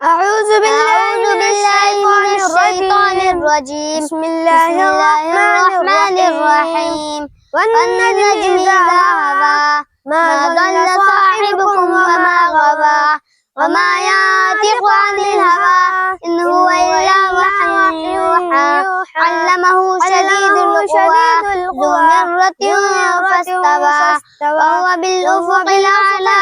أعوذ بالله من الشيطان الرجيم. بسم الله الرحمن الرحيم. والنجم إذا هوى ما ضل صاحبكم وما غوى وما ينطق عن الهوى إن هو إلا وحي يوحى علمه شديد القوى ذو مرة فاستوى وهو بالأفق الأعلى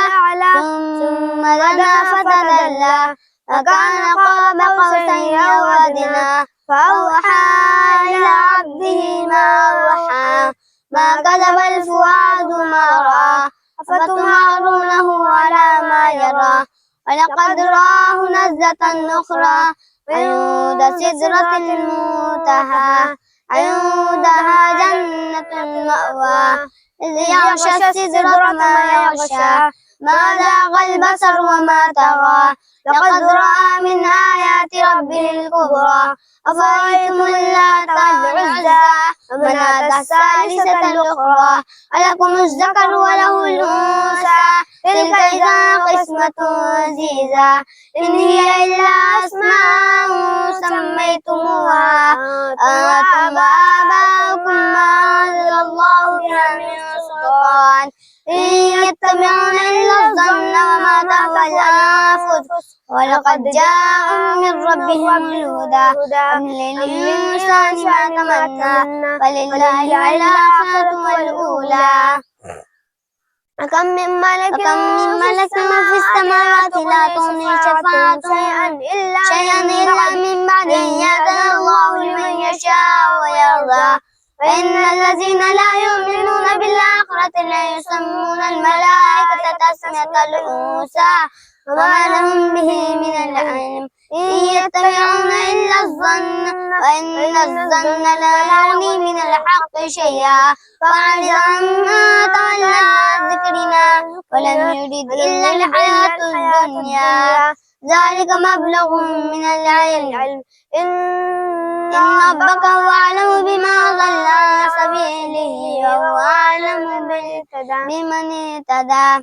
ثم دنا فتدلى فكان قاب قوسين أو أدنى فأوحى إلى عبده ما أوحى ما كذب الفؤاد ما رأى أفتمارونه على ما يرى ولقد رآه نزلة أخرى عند سدرة المنتهى عندها جنة المأوى إذ يغشى السدرة ما يغشى ما زاغ البصر وما طغى لقد رأى من آيات ربه الكبرى أفرأيتم اللات والعزى ومناة الثالثة الأخرى ألكم الذكر وله الأنثى تلك إذا قسمة ضيزى إن هي إلا أسماء سميتموها أنتم وآباؤكم ما أنزل الله بها من سلطان إن يتبعون إلا الظن وما تهوى الأنفس ولقد جاءهم من ربهم الهدى أم للإنسان ما تمنى فلله الآخرة والأولى وكم من ملك في السماوات لا تغني شفاعتهم شيئا إلا من بعد أن يأذن الله لمن يشاء ويرضى فإن الذين لا يؤمنون بالآخرة لا يسمون الملائكة تسمية الأنثى وما لهم به من العلم إن يتبعون إلا الظن وإن الظن لا يغني من الحق شيئا فأعرض عما تولى عن ذكرنا ولم يرد إلا الحياة الدنيا ذلك مبلغهم من العلم إن ربك هو أعلم بما ضل عن سبيله وهو أعلم بمن اهتدى